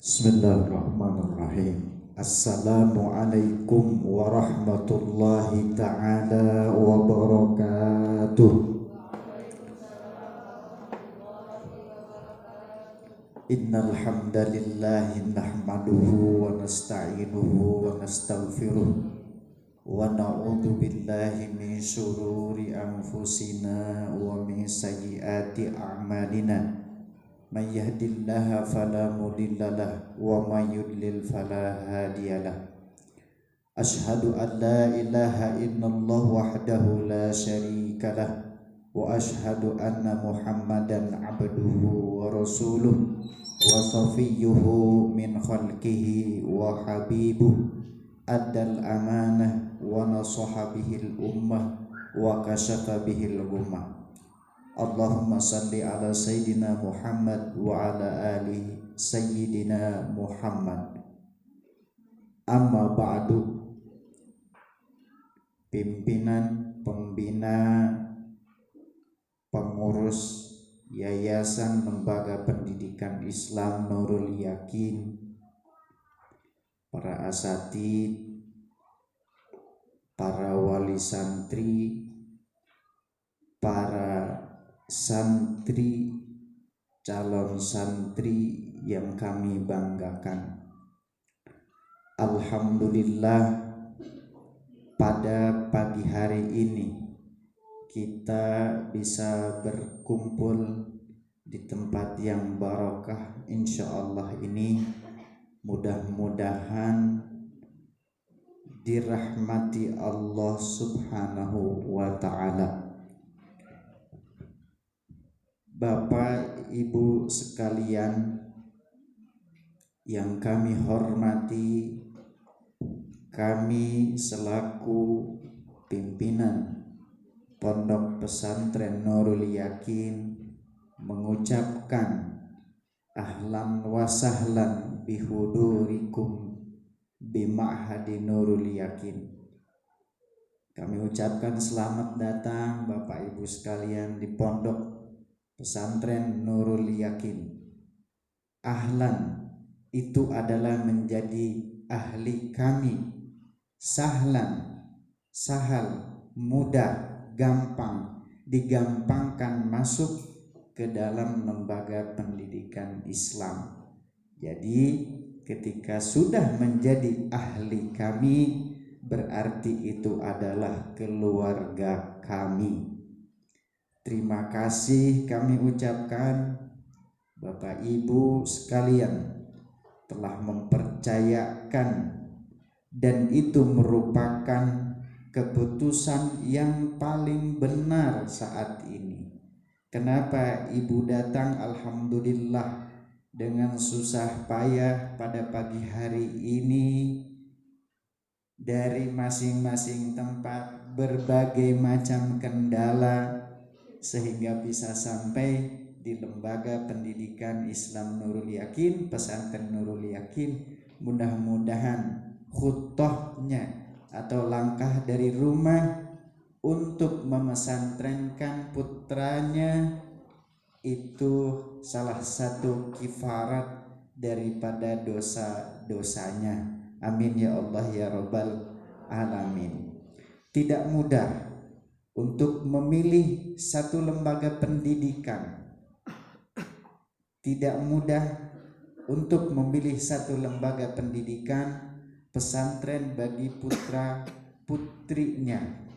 Bismillahirrahmanirrahim. Assalamualaikum warahmatullahi ta'ala wabarakatuh. Innal hamdalillahi nahmaduhu wa nasta'inuhu wa nastaghfiruh wa na'udzu billahi min syururi anfusina wa min sayyiati a'malina. Man yahdillaha fala mudhillalah wa man yudlil fala hadiyalah. Ashhadu an la ilaha illallah wahdahu la syarikalah wa ashhadu anna Muhammadan abduhu wa rasuluh wa safiyyuhu min khalqihi wa habibuh addal amanah wa nasaha bihil ummah wa kashafa bihil ummah. Allahumma salli ala Sayyidina Muhammad wa ala ali Sayyidina Muhammad. Amma ba'du. Pimpinan, pembina, pengurus Yayasan Lembaga Pendidikan Islam Nurul Yakin, para asatid, para wali santri, para santri, calon santri yang kami banggakan. Alhamdulillah, pada pagi hari ini kita bisa berkumpul di tempat yang barokah insyaallah ini. Mudah-mudahan dirahmati Allah subhanahu wa ta'ala. Bapak Ibu sekalian yang kami hormati, kami selaku pimpinan Pondok Pesantren Nurul Yakin mengucapkan ahlan wa sahlan bihudurikum bima'hadi Nurul Yakin. Kami ucapkan selamat datang Bapak Ibu sekalian di Pondok Pesantren Nurul Yakin. Ahlan itu adalah menjadi ahli kami. Sahlan, sahal, mudah, gampang, digampangkan masuk ke dalam lembaga pendidikan Islam. Jadi ketika sudah menjadi ahli kami, berarti itu adalah keluarga kami. Terima kasih kami ucapkan Bapak Ibu sekalian telah mempercayakan, dan itu merupakan keputusan yang paling benar saat ini. Kenapa Ibu datang? Alhamdulillah, dengan susah payah pada pagi hari ini dari masing-masing tempat, berbagai macam kendala, sehingga bisa sampai di Lembaga Pendidikan Islam Nurul Yakin, Pesantren Nurul Yakin. Mudah-mudahan khutbahnya atau langkah dari rumah untuk memesantrenkan putranya itu salah satu kifarat daripada dosa-dosanya. Amin ya Allah ya Rabbal Alamin. Tidak mudah untuk memilih satu lembaga pendidikan. Tidak mudah untuk memilih satu lembaga pendidikan pesantren bagi putra putrinya,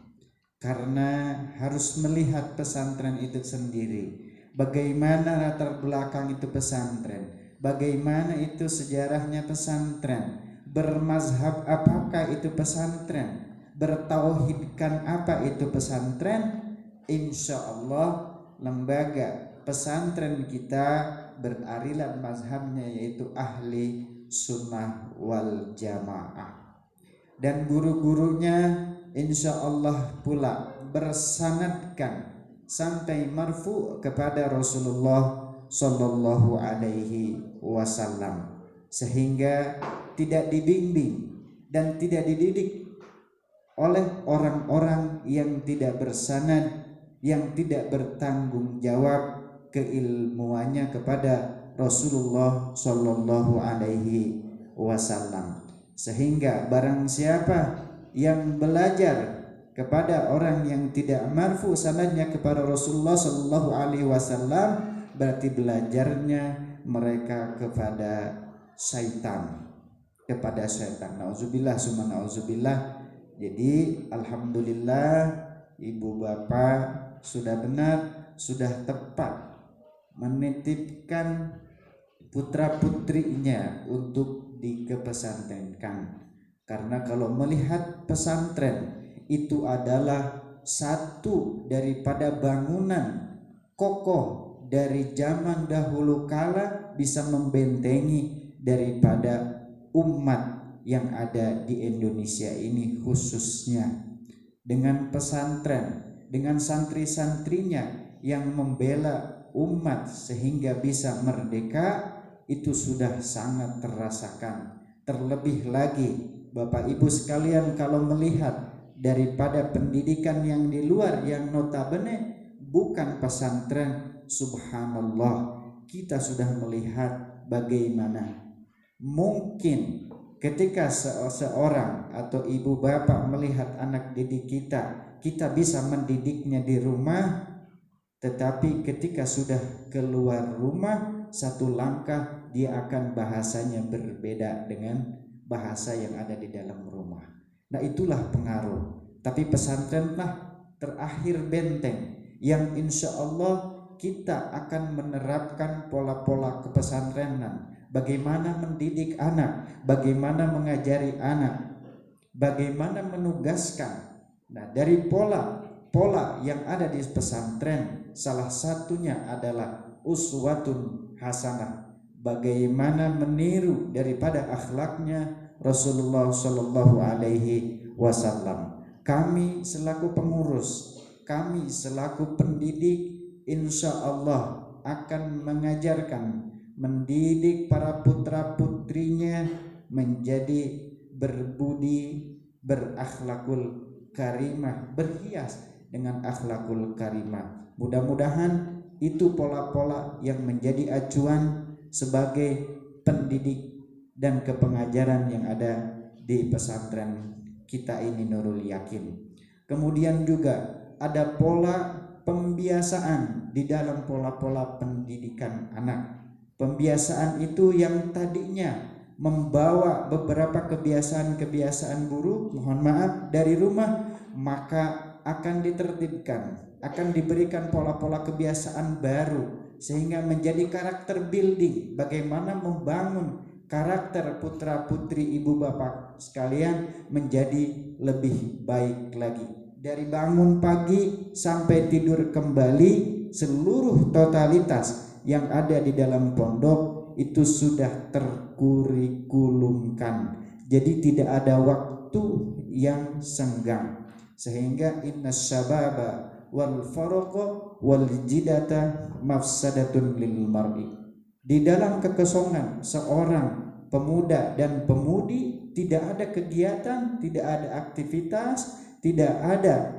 karena harus melihat pesantren itu sendiri. Bagaimana latar belakang itu pesantren, bagaimana itu sejarahnya pesantren, bermazhab apakah itu pesantren, bertauhidkan apa itu pesantren. Insya Allah lembaga pesantren kita berarilan mazhabnya yaitu ahli sunnah wal jamaah, dan guru-gurunya insya Allah pula bersanadkan sampai marfu kepada Rasulullah Sallallahu Alaihi Wasallam, sehingga tidak dibimbing dan tidak dididik oleh orang-orang yang tidak bersanad, yang tidak bertanggung jawab keilmuannya kepada Rasulullah Shallallahu Alaihi Wasallam. Sehingga barang siapa yang belajar kepada orang yang tidak marfu sanadnya kepada Rasulullah Shallallahu Alaihi Wasallam, berarti belajarnya mereka kepada syaitan, Nauzubillah summa nauzubillah. Jadi alhamdulillah ibu bapak sudah benar, sudah tepat menitipkan putra putrinya untuk dikepesantrenkan. Karena kalau melihat pesantren itu adalah satu daripada bangunan kokoh dari zaman dahulu kala, bisa membentengi daripada umat yang ada di Indonesia ini khususnya. Dengan pesantren, dengan santri-santrinya yang membela umat sehingga bisa merdeka, itu sudah sangat terasakan. Terlebih lagi Bapak Ibu sekalian, kalau melihat daripada pendidikan yang di luar yang notabene bukan pesantren, subhanallah, kita sudah melihat bagaimana mungkin ketika seorang atau ibu bapak melihat anak didik kita bisa mendidiknya di rumah, tetapi ketika sudah keluar rumah, satu langkah dia akan bahasanya berbeda dengan bahasa yang ada di dalam rumah. Nah, itulah pengaruh. Tapi pesantrenlah terakhir benteng yang insya Allah kita akan menerapkan pola-pola kepesantrenan. Bagaimana mendidik anak, bagaimana mengajari anak, bagaimana menugaskan. Nah, dari pola yang ada di pesantren, salah satunya adalah uswatun hasanah. Bagaimana meniru daripada akhlaknya Rasulullah Shallallahu Alaihi Wasallam. Kami selaku pengurus, kami selaku pendidik, insya Allah akan mengajarkan, mendidik para putra putrinya menjadi berbudi, berakhlakul karimah, berhias dengan akhlakul karimah. Mudah-mudahan itu pola-pola yang menjadi acuan sebagai pendidik dan kepengajaran yang ada di pesantren kita ini, Nurul Yakin. Kemudian juga ada pola pembiasaan di dalam pola-pola pendidikan anak. Pembiasaan itu yang tadinya membawa beberapa kebiasaan-kebiasaan buruk, mohon maaf, dari rumah, maka akan ditertibkan, akan diberikan pola-pola kebiasaan baru sehingga menjadi karakter building. Bagaimana membangun karakter putra putri ibu bapak sekalian menjadi lebih baik lagi. Dari bangun pagi sampai tidur kembali, seluruh totalitas yang ada di dalam pondok itu sudah terkurikulumkan. Jadi tidak ada waktu yang senggang. Sehingga innas syababa wal farqa wal jidata mafsadatun lil mar'i. Di dalam kekosongan seorang pemuda dan pemudi tidak ada kegiatan, tidak ada aktivitas, tidak ada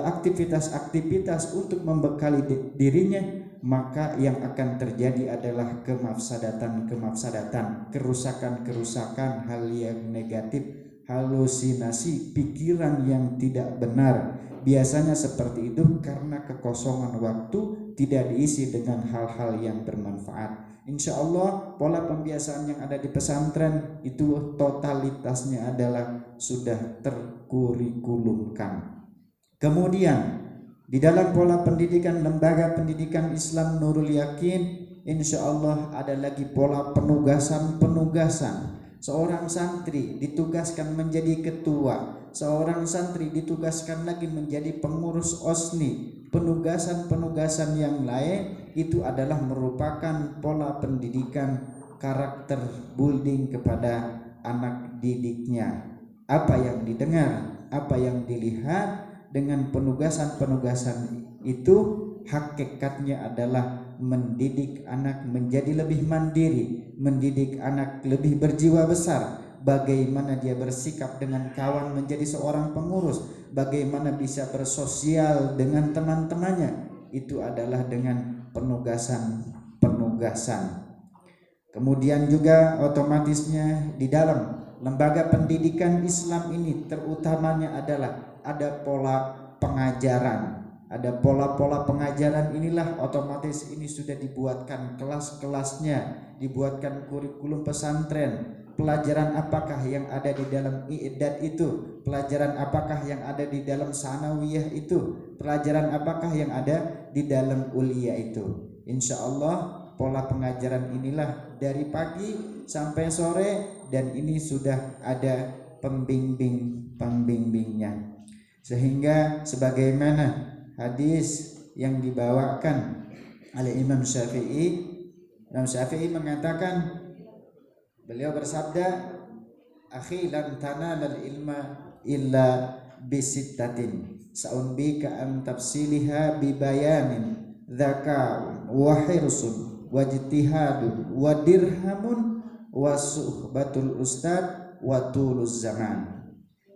aktivitas-aktivitas untuk membekali dirinya, maka yang akan terjadi adalah kemafsadatan, kerusakan, hal yang negatif, halusinasi, pikiran yang tidak benar. Biasanya seperti itu karena kekosongan waktu tidak diisi dengan hal-hal yang bermanfaat. Insya Allah pola pembiasaan yang ada di pesantren itu totalitasnya adalah sudah terkurikulumkan. Kemudian di dalam pola pendidikan lembaga pendidikan Islam Nurul Yakin, insya Allah ada lagi pola penugasan. Seorang santri ditugaskan menjadi ketua, seorang santri ditugaskan lagi menjadi pengurus OSNI. Penugasan yang lain itu adalah merupakan pola pendidikan karakter building kepada anak didiknya. Apa yang didengar, apa yang dilihat dengan penugasan itu, hakikatnya adalah mendidik anak menjadi lebih mandiri, mendidik anak lebih berjiwa besar, bagaimana dia bersikap dengan kawan menjadi seorang pengurus, bagaimana bisa bersosial dengan teman-temannya. Itu adalah dengan penugasan penugasan. Kemudian juga otomatisnya di dalam lembaga pendidikan Islam ini terutamanya adalah ada pola pengajaran. Ada pola-pola pengajaran, inilah otomatis ini sudah dibuatkan kelas-kelasnya, dibuatkan kurikulum pesantren. Pelajaran apakah yang ada di dalam i'dad itu, pelajaran apakah yang ada di dalam sanawiyah itu, pelajaran apakah yang ada di dalam ulia itu. Insya Allah pola pengajaran inilah dari pagi sampai sore, dan ini sudah ada pembimbingnya. Sehingga sebagaimana hadis yang dibawakan oleh Imam Syafi'i, Imam Syafi'i mengatakan, beliau bersabda, akhi lan tanalal ilma illa bisittatin sa'unbika an tafsiliha bibayanin dzaka wa hirsun wajtihadun wa dirhamun wa suhbatul ustad wa tuluz zaman.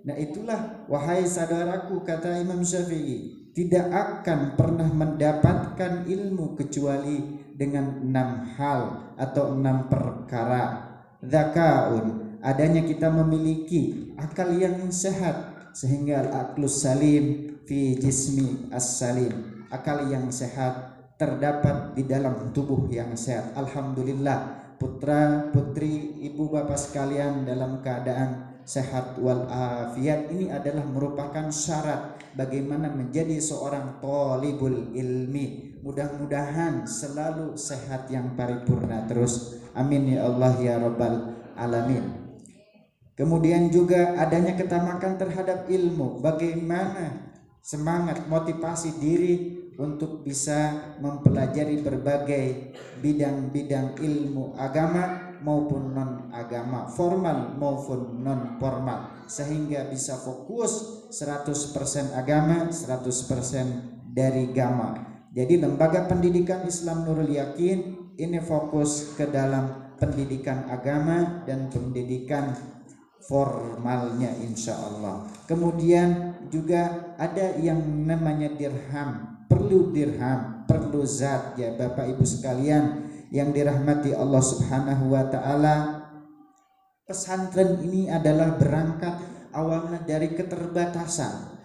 Nah itulah, wahai saudaraku, kata Imam Syafi'i, tidak akan pernah mendapatkan ilmu kecuali dengan 6 hal atau 6 perkara. Dzakaun, adanya kita memiliki akal yang sehat, sehingga al-aqlus salim fi jismi as-salim, akal yang sehat terdapat di dalam tubuh yang sehat. Alhamdulillah, putra putri ibu bapak sekalian dalam keadaan sehat wal afiat ini adalah merupakan syarat bagaimana menjadi seorang thalibul ilmi. Mudah-mudahan selalu sehat yang paripurna terus, amin ya Allah ya rabbal alamin. Kemudian juga adanya ketamakan terhadap ilmu, bagaimana semangat motivasi diri untuk bisa mempelajari berbagai bidang-bidang ilmu agama maupun non agama, formal maupun non formal, sehingga bisa fokus 100% agama, 100% dari agama. Jadi lembaga pendidikan Islam Nurul Yakin ini fokus ke dalam pendidikan agama dan pendidikan formalnya insya Allah. Kemudian juga ada yang namanya dirham, perlu zat ya Bapak Ibu sekalian yang dirahmati Allah Subhanahu wa taala. Pesantren ini adalah berangkat awalnya dari keterbatasan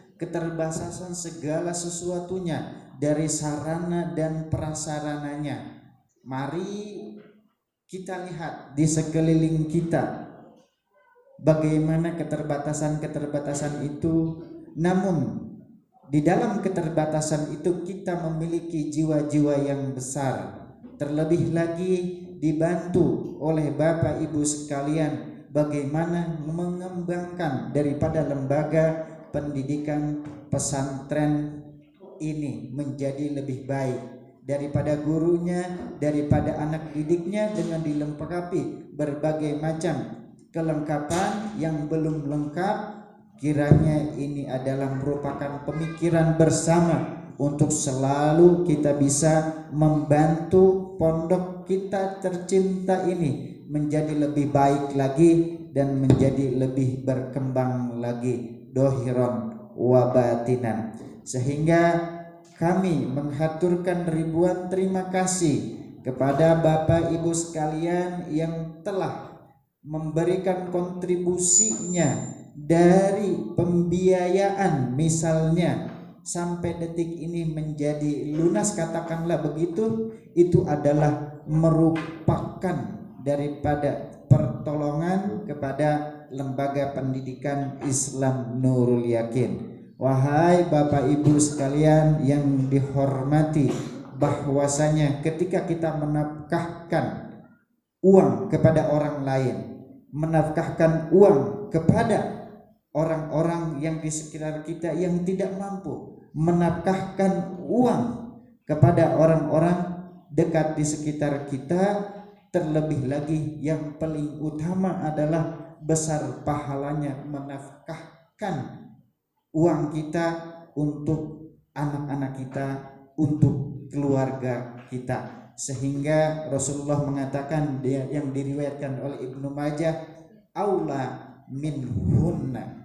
segala sesuatunya, dari sarana dan prasarananya. Mari kita lihat di sekeliling kita bagaimana keterbatasan itu, namun di dalam keterbatasan itu kita memiliki jiwa-jiwa yang besar. Terlebih lagi dibantu oleh Bapak Ibu sekalian bagaimana mengembangkan daripada lembaga pendidikan pesantren ini menjadi lebih baik, daripada gurunya, daripada anak didiknya, dengan dilengkapi berbagai macam kelengkapan yang belum lengkap. Kiranya ini adalah merupakan pemikiran bersama untuk selalu kita bisa membantu pondok kita tercinta ini menjadi lebih baik lagi dan menjadi lebih berkembang lagi dohiron wabatinan. Sehingga kami menghaturkan ribuan terima kasih kepada Bapak Ibu sekalian yang telah memberikan kontribusinya dari pembiayaan misalnya sampai detik ini menjadi lunas, katakanlah begitu. Itu adalah merupakan daripada pertolongan kepada lembaga pendidikan Islam Nurul Yakin. Wahai Bapak Ibu sekalian yang dihormati, bahwasanya ketika kita menafkahkan uang kepada orang lain, menafkahkan uang kepada orang-orang yang di sekitar kita yang tidak mampu, menafkahkan uang kepada orang-orang dekat di sekitar kita, terlebih lagi yang paling utama adalah besar pahalanya menafkahkan uang kita untuk anak-anak kita, untuk keluarga kita. Sehingga Rasulullah mengatakan, dia yang diriwayatkan oleh Ibnu Majah, aula min hunna.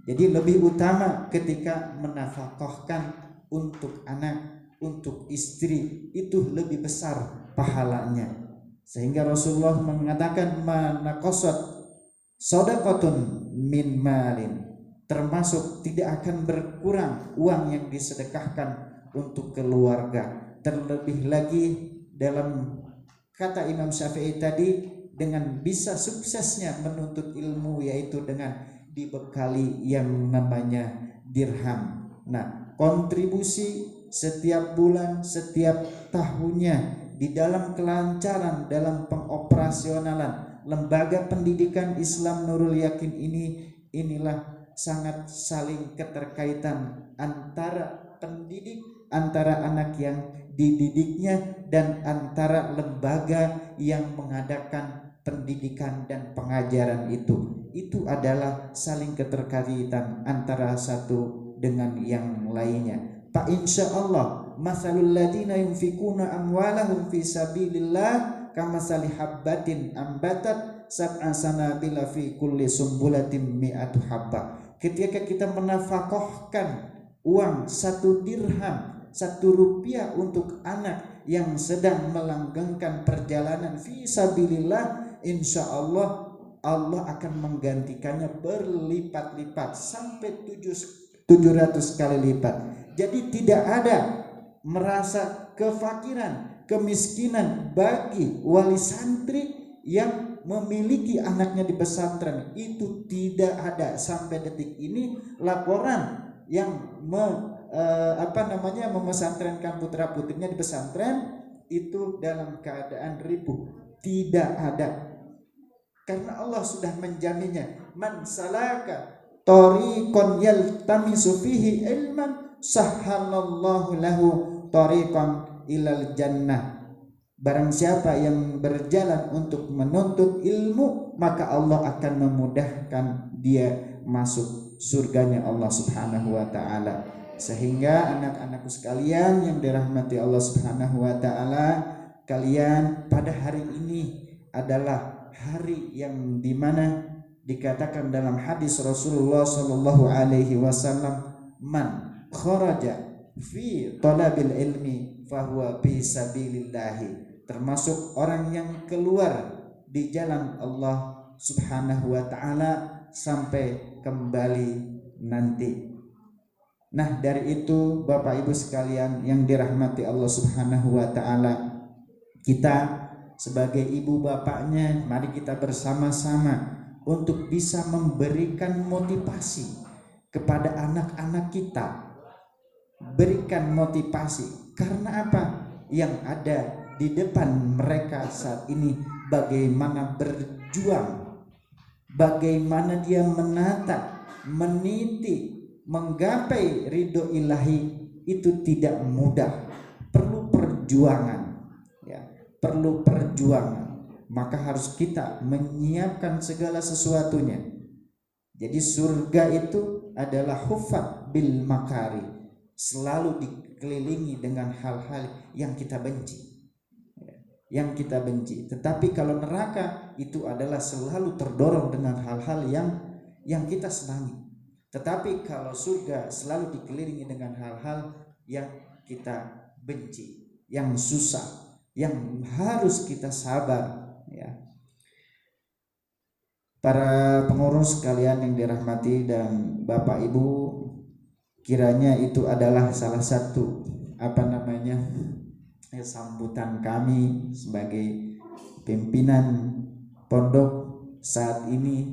Jadi lebih utama ketika menafkahkan untuk anak untuk istri itu lebih besar pahalanya. Sehingga Rasulullah mengatakan manaqasat shadaqatun min malin, termasuk tidak akan berkurang uang yang disedekahkan untuk keluarga. Terlebih lagi dalam kata Imam Syafi'i tadi, dengan bisa suksesnya menuntut ilmu, yaitu dengan dibekali yang namanya dirham. Nah, kontribusi setiap bulan, setiap tahunnya di dalam kelancaran dalam pengoperasionalan lembaga pendidikan Islam Nurul Yakin inilah sangat saling keterkaitan antara pendidik, antara anak yang dididiknya, dan antara lembaga yang mengadakan pendidikan dan pengajaran itu. Itu adalah saling keterkaitan antara satu dengan yang lainnya. Fa insyaallah masalul ladina yunfikuna amwalahum fi sabilillah kamasali habbatin ambatat sab'a sanabila fi kulli sumbulatin mi'atu habbah. Ketika kita menafkahkan uang 1 dirham, 1 rupiah untuk anak yang sedang melanggengkan perjalanan fi sabilillah, insyaallah Allah akan menggantikannya berlipat-lipat sampai 700 kali lipat. Jadi tidak ada merasa kefakiran, kemiskinan bagi wali santri yang memiliki anaknya di pesantren. Itu tidak ada sampai detik ini. Laporan yang memesantrenkan putra putrinya di pesantren itu dalam keadaan ripuh, tidak ada, karena Allah sudah menjaminnya. Man salaka tariqan yaltamisu fihi ilman sahhalallahu lahu tariqan ilal jannah. Barang siapa yang berjalan untuk menuntut ilmu, maka Allah akan memudahkan dia masuk surganya Allah Subhanahu wa taala. Sehingga anak-anakku sekalian yang dirahmati Allah Subhanahu wa taala, kalian pada hari ini adalah hari yang dimana dikatakan dalam hadis Rasulullah sallallahu alaihi wasallam, man kharaja fi talabil ilmi fahuwa fi sabilillahi, termasuk orang yang keluar di jalan Allah Subhanahu wa taala sampai kembali nanti. Nah, dari itu Bapak Ibu sekalian yang dirahmati Allah Subhanahu wa taala, kita sebagai ibu bapaknya, mari kita bersama-sama untuk bisa memberikan motivasi kepada anak-anak kita. Berikan motivasi, karena apa? Yang ada di depan mereka saat ini, bagaimana berjuang, bagaimana dia menata, meniti, menggapai ridho ilahi, itu tidak mudah, perlu perjuangan, ya, perlu perjuangan. Maka harus kita menyiapkan segala sesuatunya. Jadi surga itu adalah hufat bil makari, selalu dikelilingi dengan hal-hal yang kita benci, yang kita benci. Tetapi kalau neraka itu adalah selalu terdorong dengan hal-hal yang kita senangi. Tetapi kalau surga selalu dikelilingi dengan hal-hal yang kita benci, yang susah, yang harus kita sabar, ya. Para pengurus sekalian yang dirahmati dan Bapak Ibu, kiranya itu adalah salah satu sambutan kami sebagai pimpinan pondok saat ini,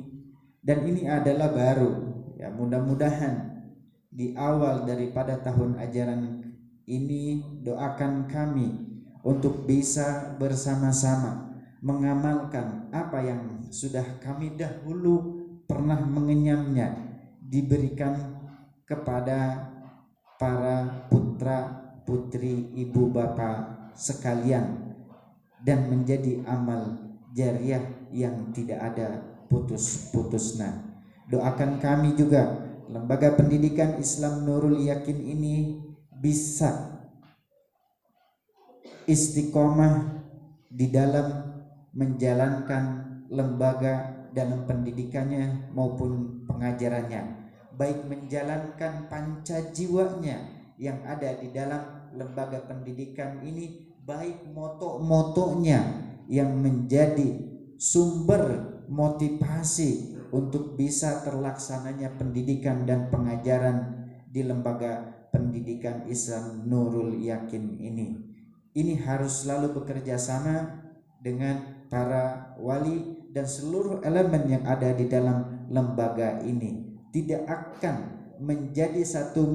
dan ini adalah baru. Ya, mudah-mudahan di awal daripada tahun ajaran ini, doakan kami untuk bisa bersama-sama mengamalkan apa yang sudah kami dahulu pernah mengenyamnya, diberikan kepada para putra putri ibu bapak sekalian, dan menjadi amal jariah yang tidak ada putus-putusnya. Doakan kami juga lembaga pendidikan Islam Nurul Yakin ini bisa istiqomah di dalam menjalankan lembaga dalam pendidikannya maupun pengajarannya, baik menjalankan panca jiwanya yang ada di dalam lembaga pendidikan ini, baik moto-motonya yang menjadi sumber motivasi untuk bisa terlaksananya pendidikan dan pengajaran di lembaga pendidikan Islam Nurul Yakin ini harus selalu bekerja sama dengan para wali dan seluruh elemen yang ada di dalam lembaga ini. Tidak akan menjadi satu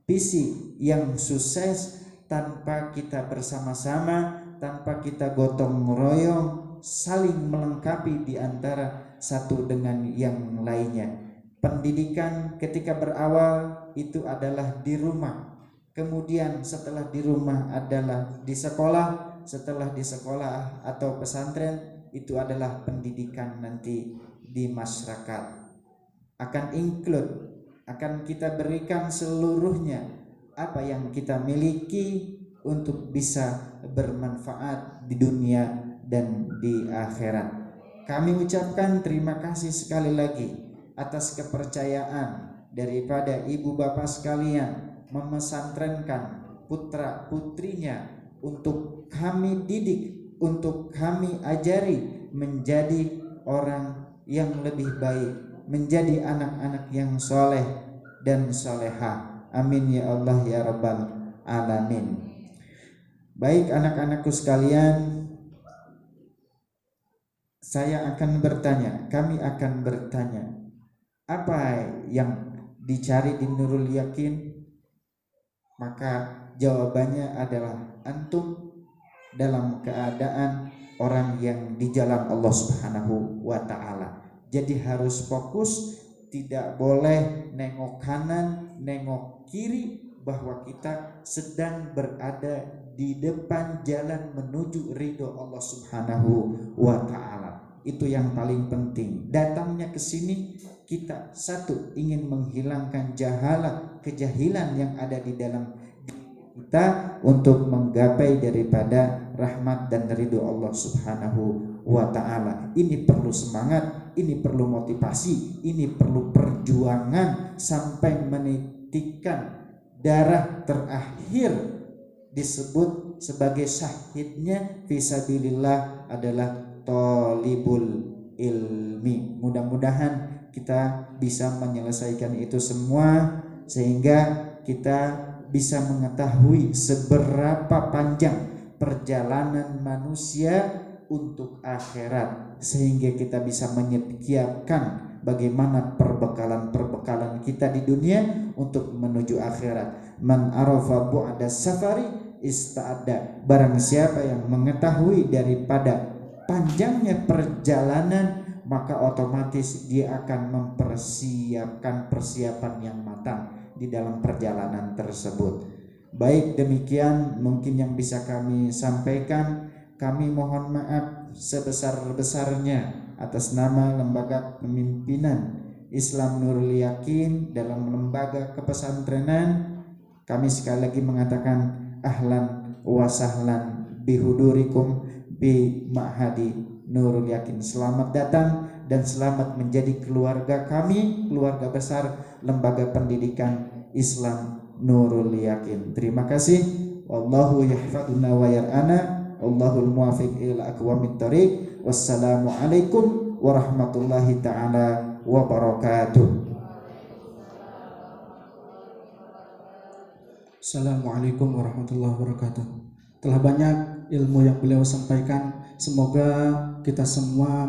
visi yang sukses tanpa kita bersama-sama, tanpa kita gotong royong, saling melengkapi di antara satu dengan yang lainnya. Pendidikan ketika berawal itu adalah di rumah, kemudian setelah di rumah adalah di sekolah, setelah di sekolah atau pesantren itu adalah pendidikan nanti di masyarakat. Akan include, akan kita berikan seluruhnya apa yang kita miliki untuk bisa bermanfaat di dunia dan di akhirat. Kami ucapkan terima kasih sekali lagi atas kepercayaan daripada ibu bapak sekalian memesantrenkan putra putrinya untuk kami didik, untuk kami ajari menjadi orang yang lebih baik, menjadi anak-anak yang soleh dan soleha. Amin ya Allah ya Rabbal Alamin. Baik anak-anakku sekalian, kami akan bertanya, apa yang dicari di Nurul Yakin? Maka jawabannya adalah antum dalam keadaan orang yang di jalan Allah Subhanahu wa ta'ala. Jadi harus fokus, tidak boleh nengok kanan, nengok kiri, bahwa kita sedang berada di depan jalan menuju ridho Allah Subhanahu wa ta'ala. Itu yang paling penting. Datangnya ke sini kita satu ingin menghilangkan kejahilan yang ada di dalam kita untuk menggapai daripada rahmat dan ridho Allah Subhanahu wa ta'ala. Ini perlu semangat, ini perlu motivasi, ini perlu perjuangan sampai menitikkan darah terakhir disebut sebagai syahidnya fisabilillah adalah thalibul ilmi. Mudah-mudahan kita bisa menyelesaikan itu semua sehingga kita bisa mengetahui seberapa panjang perjalanan manusia untuk akhirat, sehingga kita bisa menyiapkan bagaimana perbekalan kita di dunia untuk menuju akhirat. Man arafa bu'da safari ista'adda. Barang siapa yang mengetahui daripada panjangnya perjalanan, maka otomatis dia akan mempersiapkan persiapan yang matang di dalam perjalanan tersebut. Baik, demikian mungkin yang bisa kami sampaikan. Kami mohon maaf sebesar-besarnya atas nama Lembaga Pemimpinan Islam Nurul Yakin dalam lembaga kepesantrenan. Kami sekali lagi mengatakan ahlan wa sahlan bihudurikum bi ma'hadi Nurul Yakin. Selamat datang dan selamat menjadi keluarga kami, keluarga besar Lembaga Pendidikan Islam Nurul Yakin. Terima kasih. Wallahu yahfaduna wa yar'ana. Allahul muwafiq ila aqwamit thoriq. Wassalamualaikum warahmatullahi taala wabarakatuh. Assalamualaikum warahmatullahi wabarakatuh. Telah banyak ilmu yang beliau sampaikan. Semoga kita semua